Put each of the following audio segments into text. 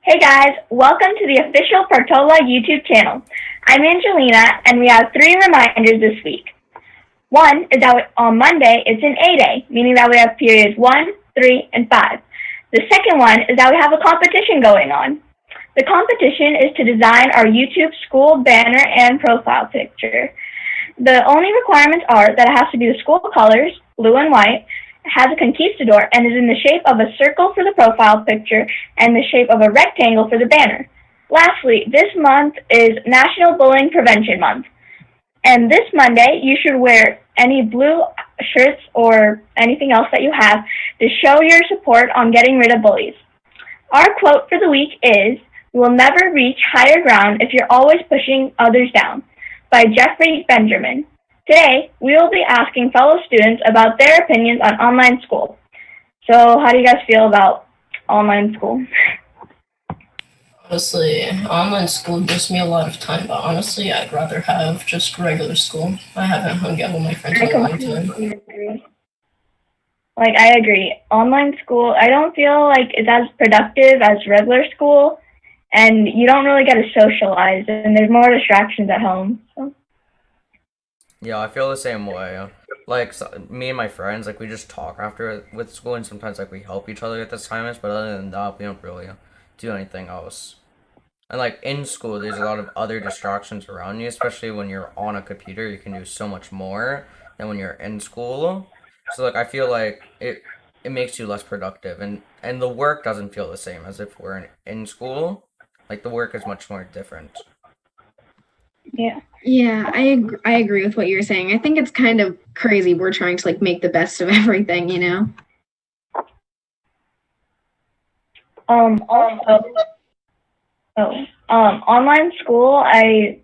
Hey guys, welcome to the official Partola YouTube channel. I'm Angelina, and we have 3 reminders this week. One is that on Monday it's an A Day, meaning that we have periods 1, 3, and 5. The second one is that we have a competition going on. The competition is to design our YouTube school banner and profile picture. The only requirements are that it has to be the school colors, blue and white, has a conquistador, and is in the shape of a circle for the profile picture and the shape of a rectangle for the banner. Lastly, this month is National Bullying Prevention Month. And this Monday, you should wear any blue shirts or anything else that you have to show your support on getting rid of bullies. Our quote for the week is, "You will never reach higher ground if you're always pushing others down," by Jeffrey Benjamin. Today, we will be asking fellow students about their opinions on online school. So, how do you guys feel about online school? Honestly, online school gives me a lot of time, but honestly, I'd rather have just regular school. I haven't hung out with my friends in a long time. Agree. I agree. Online school, I don't feel like it's as productive as regular school, and you don't really get to socialize, and there's more distractions at home. So. Yeah, I feel the same way. Me and my friends, we just talk after with school, and sometimes we help each other with assignments. But other than that, we don't really do anything else. And in school, there's a lot of other distractions around you, especially when you're on a computer. You can do so much more than when you're in school. So I feel like it makes you less productive, and the work doesn't feel the same as if we're in school. The work is much more different. Yeah. Yeah, I agree with what you're saying. I think it's kind of crazy. We're trying to make the best of everything, you know? Online school, I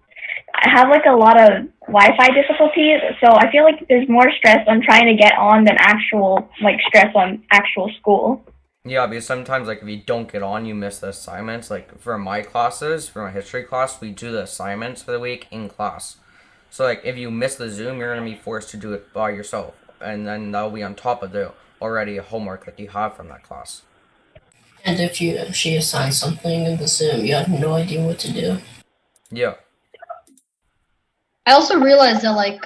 have a lot of Wi-Fi difficulties, so I feel like there's more stress on trying to get on than actual stress on actual school. Yeah, because sometimes if you don't get on, you miss the assignments. For my classes, for my history class, we do the assignments for the week in class. So if you miss the Zoom, you're gonna be forced to do it by yourself, and then that'll be on top of the already homework that you have from that class. And if she assigns something in the Zoom, you have no idea what to do. Yeah. I also realized that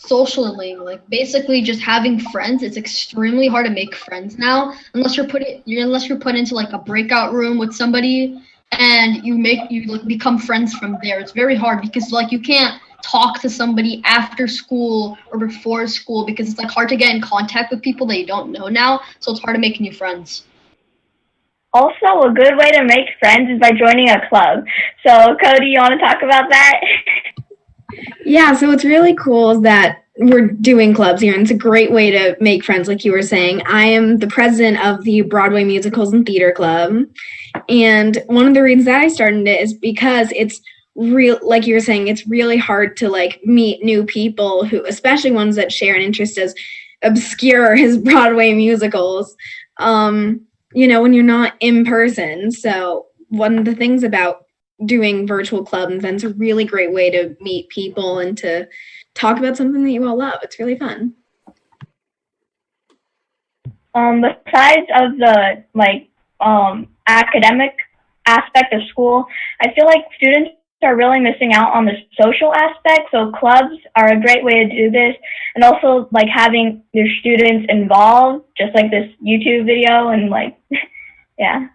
socially, basically just having friends, it's extremely hard to make friends now unless you're put into a breakout room with somebody and you become friends from there. It's very hard because you can't talk to somebody after school or before school because it's hard to get in contact with people that you don't know now, so it's hard to make new friends. Also, a good way to make friends is by joining a club. So, Cody, you want to talk about that? Yeah, so it's really cool that we're doing clubs here, and it's a great way to make friends, like you were saying. I am the president of the Broadway Musicals and Theater Club, and one of the reasons that I started it is because it's like you were saying, it's really hard to meet new people who, especially ones that share an interest as obscure as Broadway musicals, when you're not in person. So one of the things about doing virtual club events a really great way to meet people and to talk about something that you all love. It's really fun. Besides of the academic aspect of school, I feel like students are really missing out on the social aspect. So clubs are a great way to do this, and also having your students involved, just like this YouTube video, and yeah.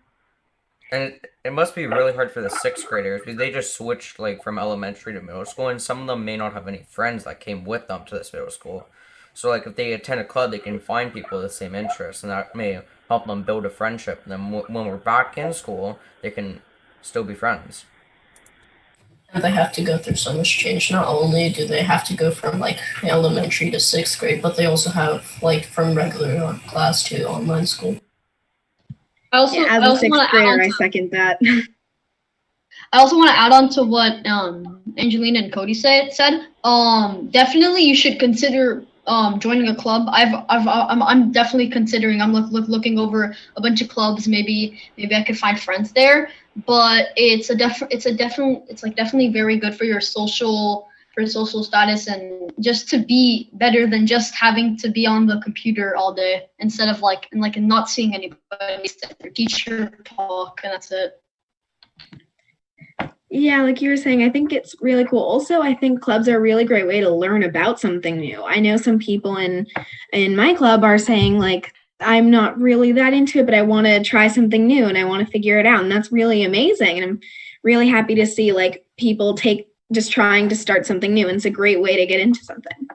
And it must be really hard for the 6th graders because they just switched from elementary to middle school, and some of them may not have any friends that came with them to this middle school. So if they attend a club, they can find people with the same interests, and that may help them build a friendship. And then when we're back in school, they can still be friends. And they have to go through so much change. Not only do they have to go from elementary to 6th grade, but they also have from regular class to online school. As a 6th grader, I second that. I also want to add on to what Angelina and Cody said. Definitely, you should consider joining a club. I'm definitely considering. I'm looking over a bunch of clubs. Maybe I could find friends there. But it's definitely very good for your social status, and just to be better than just having to be on the computer all day instead of and not seeing anybody except your teacher talk, and that's it. Yeah, like you were saying, I think it's really cool. Also, I think clubs are a really great way to learn about something new. I know some people in my club are saying like I'm not really that into it, but I want to try something new and I want to figure it out. And that's really amazing. And I'm really happy to see like people take just trying to start something new. And it's a great way to get into something.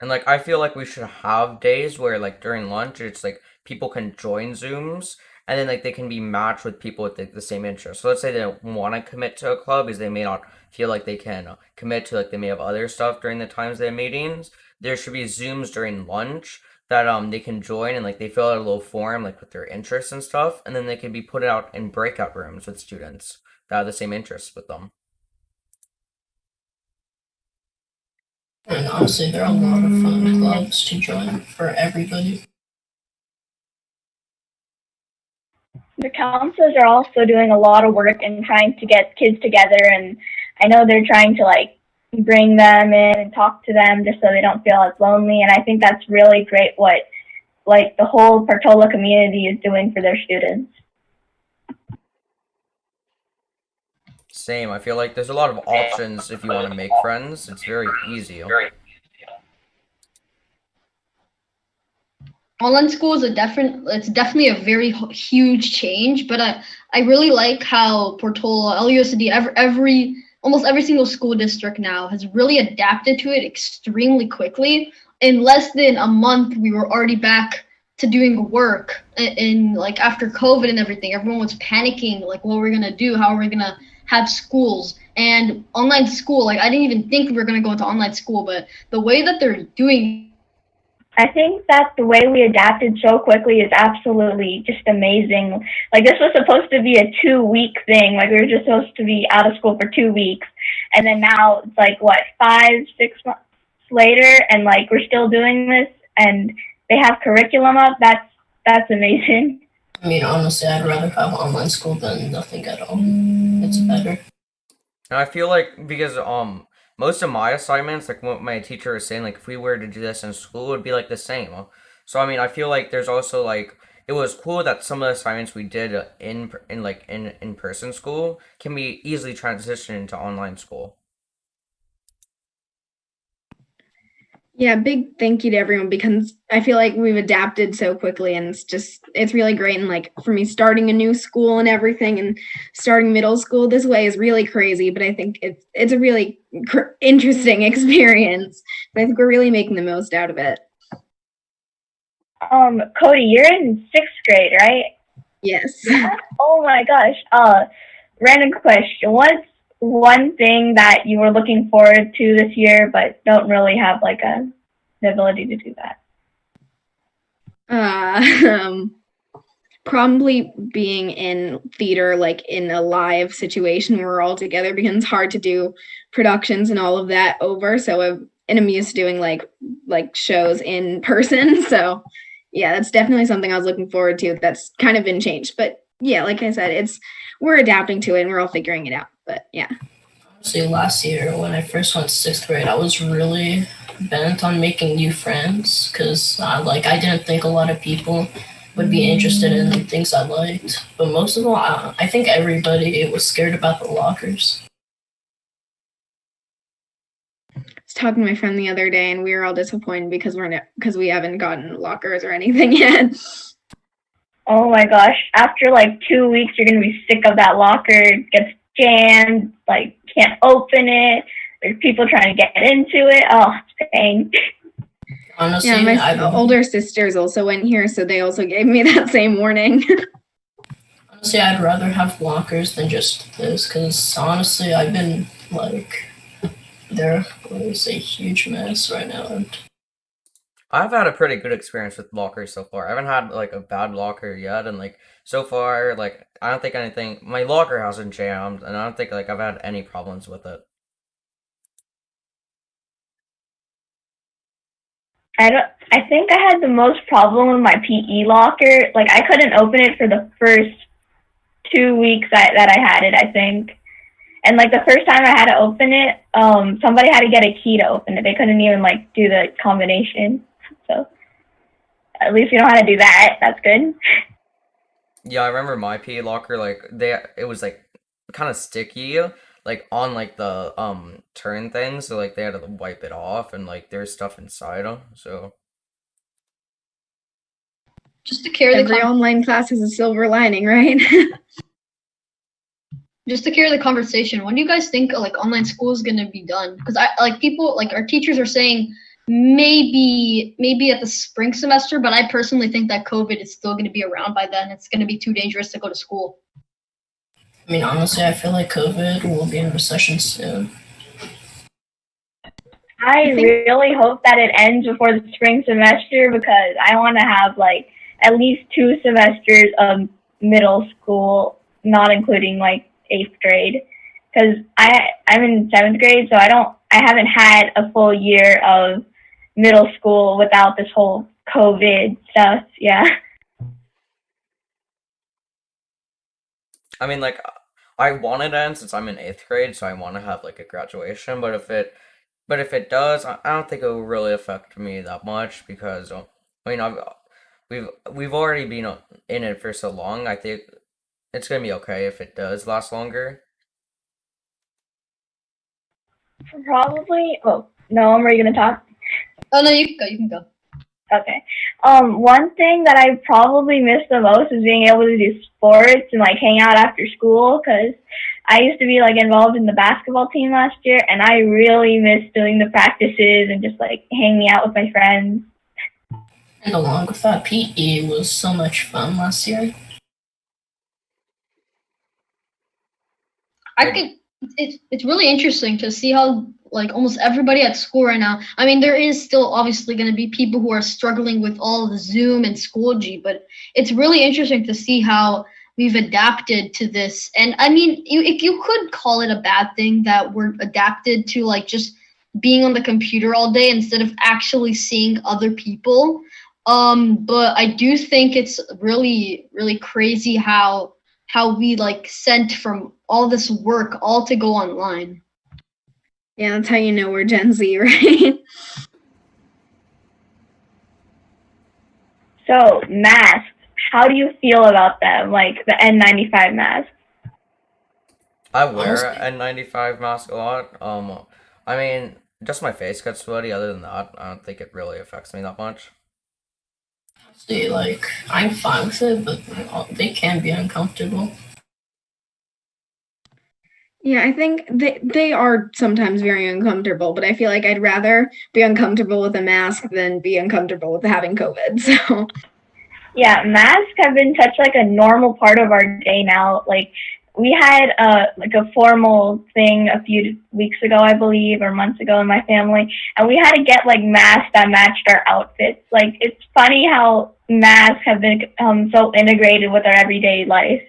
And like I feel like we should have days where like during lunch it's like people can join Zooms and then like they can be matched with people with the same interest. So let's say they don't want to commit to a club because they may not feel like they can commit to like they may have other stuff during the times they have meetings. There should be Zooms during lunch that they can join and like they fill out a little form like with their interests and stuff and then they can be put out in breakout rooms with students that have the same interests with them. And honestly, there are a lot of fun clubs to join for everybody. The counselors are also doing a lot of work in trying to get kids together, and I know they're trying to like bring them in and talk to them just so they don't feel as lonely. And I think that's really great what like the whole Portola community is doing for their students. Same. I feel like there's a lot of options if you want to make friends. It's very easy. Online school is it's definitely a very huge change, but I really like how Portola, LUSD, almost every single school district now has really adapted to it extremely quickly. In less than a month, we were already back to doing work. In like after COVID and everything, everyone was panicking, like what we're gonna do, how are we gonna have schools and online school. Like I didn't even think we were gonna go into online school, but the way that they're doing. I think that the way we adapted so quickly is absolutely just amazing. Like this was supposed to be a 2-week thing. Like we were just supposed to be out of school for 2 weeks. And then now it's like what, 5-6 months later and like we're still doing this and they have curriculum up. That's amazing. I mean, honestly, I'd rather have online school than nothing at all. It's better. And I feel like because most of my assignments, like what my teacher was saying, like if we were to do this in school, it would be like the same. So I mean, I feel like there's also like it was cool that some of the assignments we did in person school can be easily transitioned into online school. Yeah, big thank you to everyone because I feel like we've adapted so quickly and it's really great. And like for me, starting a new school and everything and starting middle school this way is really crazy, but I think it's a really interesting experience. But I think we're really making the most out of it. Cody, you're in 6th grade, right? Yes. Oh my gosh. Random question. What's one thing that you were looking forward to this year but don't really have like the ability to do that? Probably being in theater, like in a live situation where we're all together, because it's hard to do productions and all of that over. So I'm used to doing like shows in person. So yeah, that's definitely something I was looking forward to. That's kind of been changed, but yeah, like I said, we're adapting to it and we're all figuring it out. But yeah. See, last year when I first went to 6th grade, I was really bent on making new friends because I didn't think a lot of people would be interested in things I liked. But most of all, I think everybody was scared about the lockers. I was talking to my friend the other day and we were all disappointed because we haven't gotten lockers or anything yet. Oh my gosh. After like 2 weeks, you're going to be sick of that locker. It gets jammed, like can't open it. There's people trying to get into it. Oh, it's pain. Honestly, yeah, my older sisters also went here, so they also gave me that same warning. Honestly, I'd rather have lockers than just this, because honestly, I've been like, there is a huge mess right now. And I've had a pretty good experience with lockers so far. I haven't had like a bad locker yet, and like so far, like I don't think anything. My locker hasn't jammed, and I don't think like I've had any problems with it. I think I had the most problem with my PE locker. Like I couldn't open it for the first 2 weeks that I had it, I think. And like the first time I had to open it, somebody had to get a key to open it. They couldn't even like do the combination. So at least we know how to do that. That's good. Yeah, I remember my PE locker, like it was like kind of sticky, like on like the turn thing, so like they had to wipe it off, and like there's stuff inside them. So Just to carry the Every online class has a silver lining, right? just to carry the conversation, when do you guys think like online school is gonna be done? Because I like people like our teachers are saying maybe at the spring semester, but I personally think that COVID is still gonna be around by then. It's gonna be too dangerous to go to school. I mean, honestly, I feel like COVID will be in recession soon. I I think really hope that it ends before the spring semester because I want to have like at least 2 semesters of middle school, not including like 8th grade. Because I'm in 7th grade, so I haven't had a full year of middle school without this whole COVID stuff. Yeah. I mean, like I want it to end since I'm in 8th grade, so I want to have like a graduation. But if it does, I don't think it will really affect me that much because I mean, we've already been in it for so long. I think it's gonna be okay if it does last longer. Probably. Oh, no, I'm already going to talk. Oh no, you can go. You can go. Okay. One thing that I probably miss the most is being able to do sports and like hang out after school because I used to be like involved in the basketball team last year, and I really miss doing the practices and just like hanging out with my friends. And along with that, PE was so much fun last year. I could. It's really interesting to see how like almost everybody at school right now. I mean, there is still obviously going to be people who are struggling with all the Zoom and Schoology, but it's really interesting to see how we've adapted to this. And I mean, if you could call it a bad thing that we're adapted to like just being on the computer all day instead of actually seeing other people. But I do think it's really crazy how we like sent from all this work all to go online. Yeah, that's how you know we're Gen Z, right? So, masks. How do you feel about them? Like the N95 mask? I wear Honestly, a N95 mask a lot. I mean, just my face gets sweaty. Other than that, I don't think it really affects me that much. honestly, like I'm fine with it, but they can be uncomfortable. Yeah, I think they are sometimes very uncomfortable, but I feel like I'd rather be uncomfortable with a mask than be uncomfortable with having COVID. So, Yeah, masks have been such like a normal part of our day now. Like we had like a formal thing a few weeks ago, I believe, or months ago in my family, and we had to get like masks that matched our outfits. Like it's funny how masks have been so integrated with our everyday life.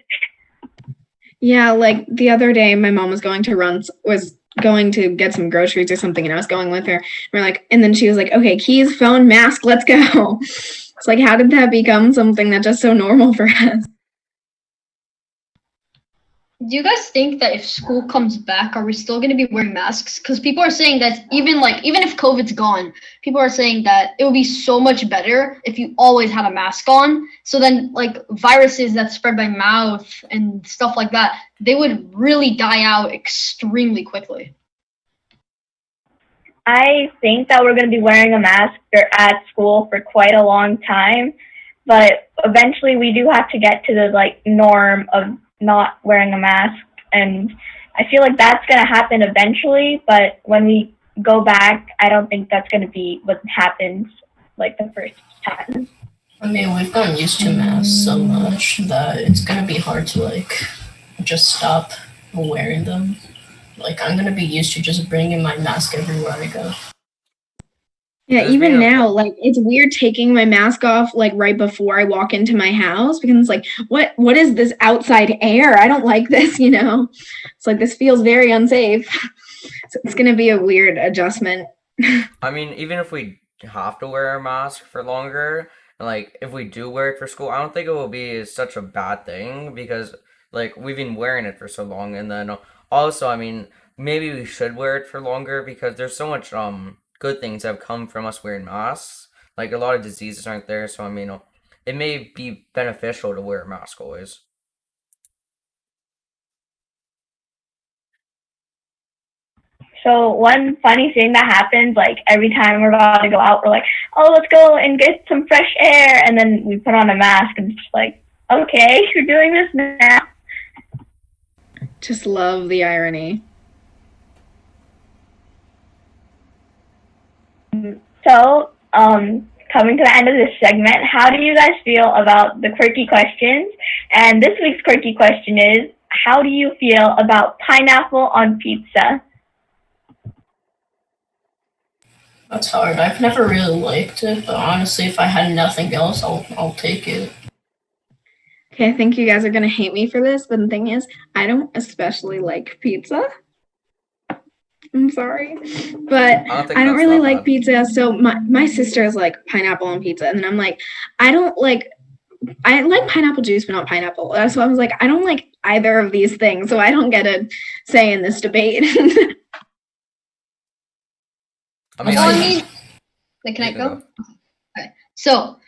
yeah, like the other day, my mom was going to get some groceries or something, and I was going with her. We're like, and then she was like, "Okay, keys, phone, mask, let's go." It's like, how did that become something that's just so normal for us? Do you guys think that if school comes back, are we still going to be wearing masks? Because people are saying that even if COVID's gone, people are saying that it would be so much better if you always had a mask on. So then, like viruses that spread by mouth and stuff like that, they would really die out extremely quickly. I think that we're going to be wearing a mask at school for quite a long time, but eventually we do have to get to the like norm of not wearing a mask, and I feel like that's going to happen eventually. But when we go back, I don't think that's going to be what happens like the first time. I mean, we've gotten used to masks so much that it's gonna be hard to like just stop wearing them. Like I'm gonna be used to just bringing my mask everywhere I go. Yeah, There's been even a now, like it's weird taking my mask off like right before I walk into my house because it's like, what is this outside air? I don't like this, you know. It's like this feels very unsafe. So it's gonna be a weird adjustment. I mean, even if we have to wear a mask for longer, and like if we do wear it for school, I don't think it will be such a bad thing because like we've been wearing it for so long, and then also, I mean, maybe we should wear it for longer because there's so much good things that have come from us wearing masks. Like a lot of diseases aren't there, so I mean, it may be beneficial to wear a mask always. So one funny thing that happens, like every time we're about to go out, we're like, oh, let's go and get some fresh air. And then we put on a mask and it's just like, okay, you're doing this now. Just love the irony. So, coming to the end of this segment, how do you guys feel about the quirky questions? And this week's quirky question is, how do you feel about pineapple on pizza? That's hard. I've never really liked it, but honestly, if I had nothing else, I'll take it. Okay, I think you guys are gonna hate me for this, but the thing is, I don't especially like pizza. I'm sorry, but I don't really like pizza. So my sister is like pineapple on pizza, and then I'm like, I like pineapple juice, but not pineapple. So I was like, I don't like either of these things, so I don't get a say in this debate. Can I go? Okay. So,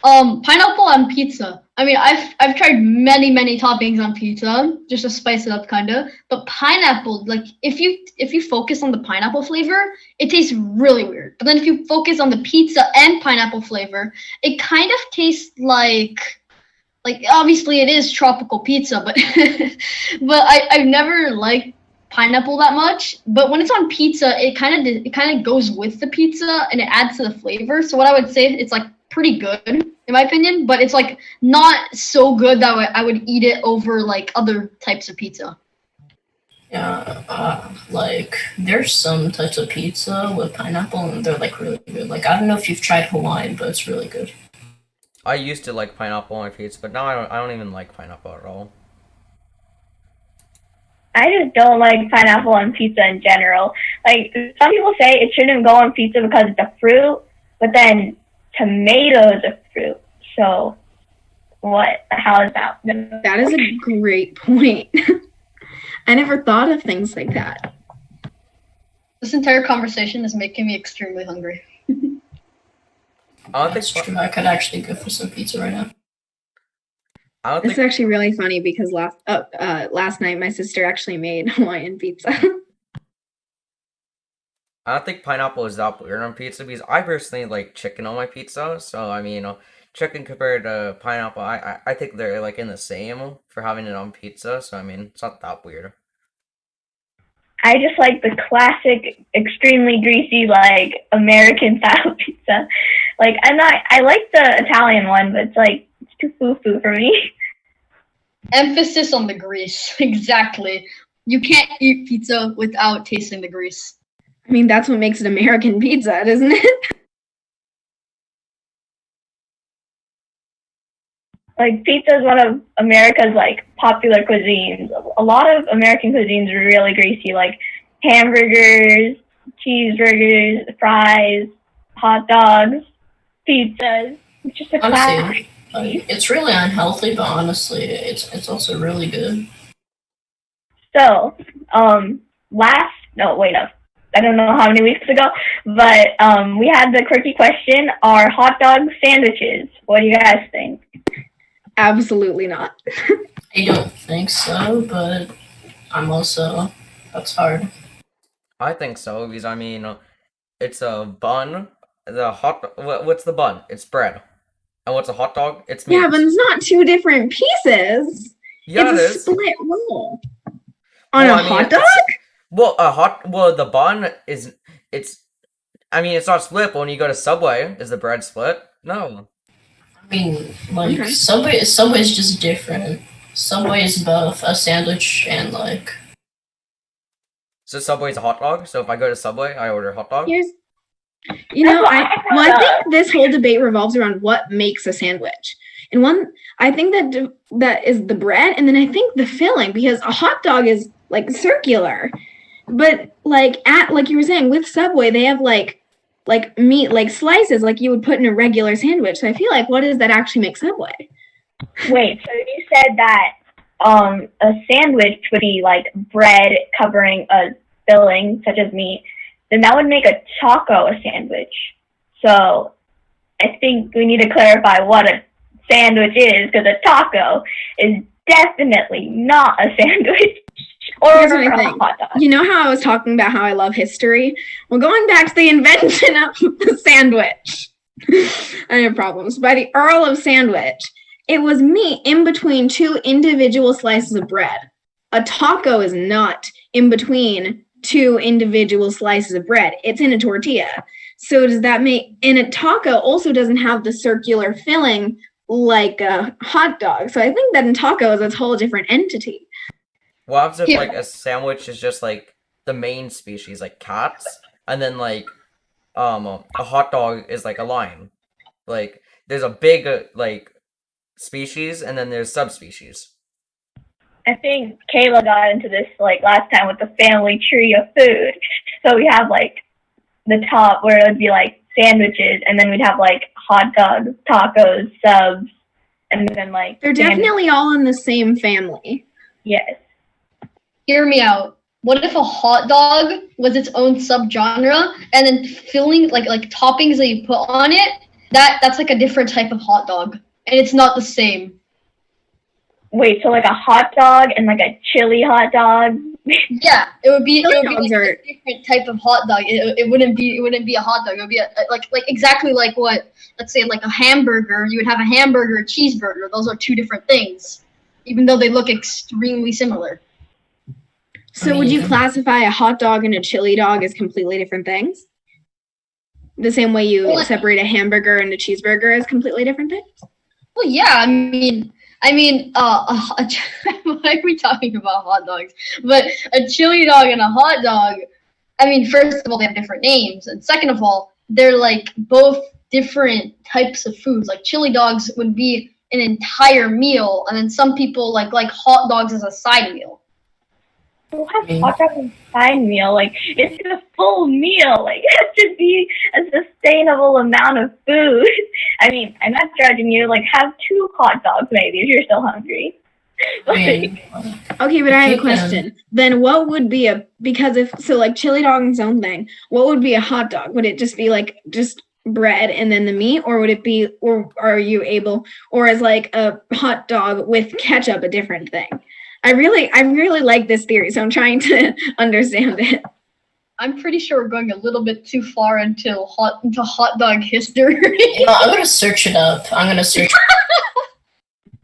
pineapple on pizza. I mean, I've tried many toppings on pizza just to spice it up, kinda. But pineapple, like if you focus on the pineapple flavor, it tastes really weird. But then if you focus on the pizza and pineapple flavor, it kind of tastes like obviously it is tropical pizza, but I've never liked pineapple that much. But when it's on pizza, it kind of goes with the pizza and it adds to the flavor. So what I would say, it's like pretty good in my opinion, but it's like not so good that I would eat it over like other types of pizza. Yeah, like there's some types of pizza with pineapple and they're like really good. Like I don't know if you've tried Hawaiian, but it's really good. I used to like pineapple on pizza, but now I don't even like pineapple at all. I just don't like pineapple on pizza in general. Like, some people say it shouldn't go on pizza because it's a fruit, but then tomato is a fruit. So, how is that? That is a great point. I never thought of things like that. This entire conversation is making me extremely hungry. That's true. I could actually go for some pizza right now. It's actually really funny because last night my sister actually made Hawaiian pizza. I don't think pineapple is that weird on pizza because I personally like chicken on my pizza. So I mean, chicken compared to pineapple, I think they're like in the same for having it on pizza. So I mean, it's not that weird. I just like the classic, extremely greasy, like American style pizza. Like I like the Italian one, but it's too foo-foo for me. Emphasis on the grease. Exactly. You can't eat pizza without tasting the grease. I mean, that's what makes it American pizza, isn't it? Like, pizza is one of America's, like, popular cuisines. A lot of American cuisines are really greasy, like hamburgers, cheeseburgers, fries, hot dogs, pizzas. It's just a classic. It's really unhealthy, but honestly, it's also really good. So, I don't know how many weeks ago, but we had the quirky question, are hot dog sandwiches? What do you guys think? Absolutely not. I don't think so, but that's hard. I think so because I mean, it's a bun. What's the bun? It's bread. And what's a hot dog? It's meat. Yeah, but it's not two different pieces. Yeah, it's a split roll. On a hot dog? The bun is it's not split, but when you go to Subway, is the bread split? No. I mean, like, okay. Subway is just different. Subway is both a sandwich and, like... So Subway's a hot dog? So if I go to Subway, I order a hot dog? I think this whole debate revolves around what makes a sandwich. And I think that is the bread, and then I think the filling, because a hot dog is, like, circular. But, like you were saying, with Subway, they have, like meat, like slices, like you would put in a regular sandwich. So I feel like, what does that actually make Subway? Wait, so you said that a sandwich would be like bread covering a filling, such as meat, then that would make a taco a sandwich. So I think we need to clarify what a sandwich is, because a taco is definitely not a sandwich or Here's what I a think. hot dog. You know how I was talking about how I love history? Well, going back to the invention of the sandwich, I have problems. By the Earl of Sandwich, it was meat in between two individual slices of bread. A taco is not in between two individual slices of bread. It's in a tortilla. So does that make, and a taco also doesn't have the circular filling like a hot dog. So I think that in tacos, it's a whole different entity. What happens if Here. like a sandwich is just like the main species, like cats, and then like a hot dog is like a lion. Like there's a big like species, and then there's subspecies. I think Kayla got into this like last time with the family tree of food. So we have like the top where it would be like sandwiches, and then we'd have like hot dogs, tacos, subs, and then like They're definitely all in the same family. yes. Hear me out. What if a hot dog was its own subgenre, and then filling like toppings that you put on it? That's like a different type of hot dog, and it's not the same. Wait, so like a hot dog and like a chili hot dog? Yeah, it would be Chili like dogs a are- different type of hot dog. It wouldn't be a hot dog. It would be like exactly like what, let's say, like a hamburger. You would have a hamburger, a cheeseburger. Those are two different things, even though they look extremely similar. So would you classify a hot dog and a chili dog as completely different things? The same way you Well, separate a hamburger and a cheeseburger as completely different things? Well, yeah, I mean, why are we talking about hot dogs? But a chili dog and a hot dog, I mean, first of all, they have different names, and second of all, they're like both different types of foods. Like chili dogs would be an entire meal, and then some people like hot dogs as a side meal. We'll have hot dog and side meal. Like it's a full meal. Like it has to be a sustainable amount of food. I mean, I'm not judging you. Like have 2 hot dogs maybe if you're still hungry. I mean, Okay, but I have a You can- question. Then what would be because if, so like chili dog is its own thing, what would be a hot dog? Would it just be like just bread and then the meat, or would it be, or are you able, or is like a hot dog with ketchup a different thing? I really like this theory, so I'm trying to understand it. I'm pretty sure we're going a little bit too far into hot dog history. I'm gonna search it up. I'm gonna search.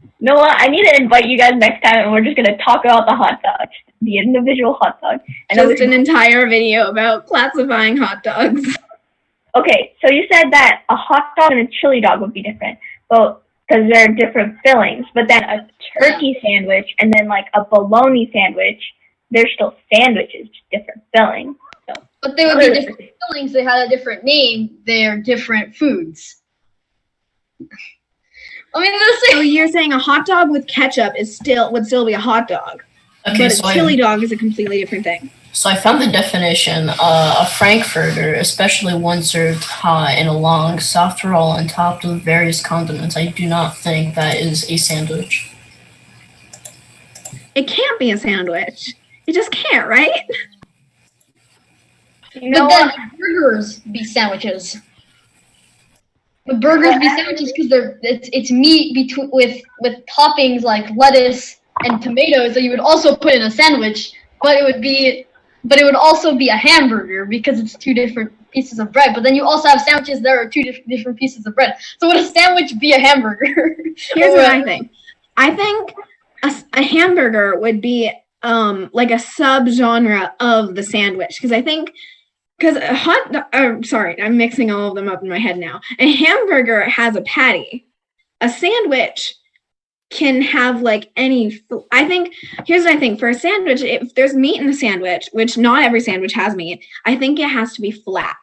You know what? I need to invite you guys next time, and we're just gonna talk about the hot dogs, the individual hot dog. I know Just an entire video about classifying hot dogs. Okay, so you said that a hot dog and a chili dog would be different, well, because they're different fillings. But then a turkey sandwich and then like a bologna sandwich, they're still sandwiches, just different fillings. But they would be different fillings. They had a different name. They're different foods. I mean, So you're saying a hot dog with ketchup would still be a hot dog, Okay, but so a chili dog is a completely different thing. So I found the definition. A frankfurter, especially one served hot in a long, soft roll and topped with various condiments. I do not think that is a sandwich. It can't be a sandwich. It just can't, right? You know but then what? burgers be sandwiches. But burgers be sandwiches because it's meat between with toppings like lettuce and tomatoes that you would also put in a sandwich, but it would also be a hamburger because it's 2 different pieces of bread. But then you also have sandwiches that are 2 different pieces of bread. So would a sandwich be a hamburger? Here's what I think. I think a hamburger would be like a subgenre of the sandwich, because I think because sorry, I'm mixing all of them up in my head now. A hamburger has a patty. A sandwich can have like any. I think here's what I think for a sandwich. If there's meat in the sandwich, which not every sandwich has meat, I think it has to be flat,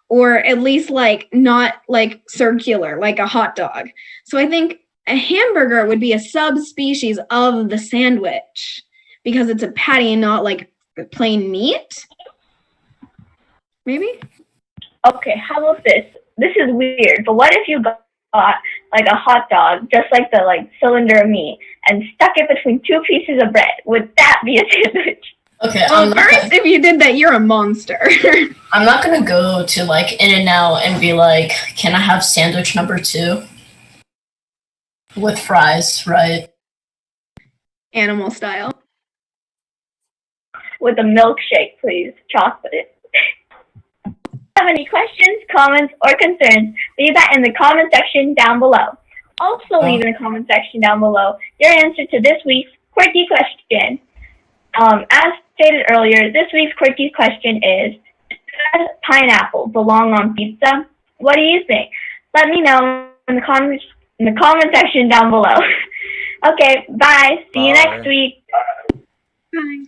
or at least like not like circular, like a hot dog. So I think a hamburger would be a subspecies of the sandwich because it's a patty and not like plain meat. Maybe? Okay, how about this? This is weird, but what if you got like a hot dog, just like the like cylinder of meat, and stuck it between 2 pieces of bread? Would that be a sandwich? Okay, Well, first, if you did that, you're a monster. I'm not gonna go to like In-N-Out and be like, can I have sandwich number 2? With fries, right? Animal style. With a milkshake, please. Chocolate. Have any questions, comments, or concerns, leave that in the comment section down below. Also leave in the comment section down below your answer to this week's quirky question. As stated earlier, this week's quirky question is, does pineapple belong on pizza? What do you think? Let me know in the comment section down below. Okay, bye. See you Bye. next week. Bye.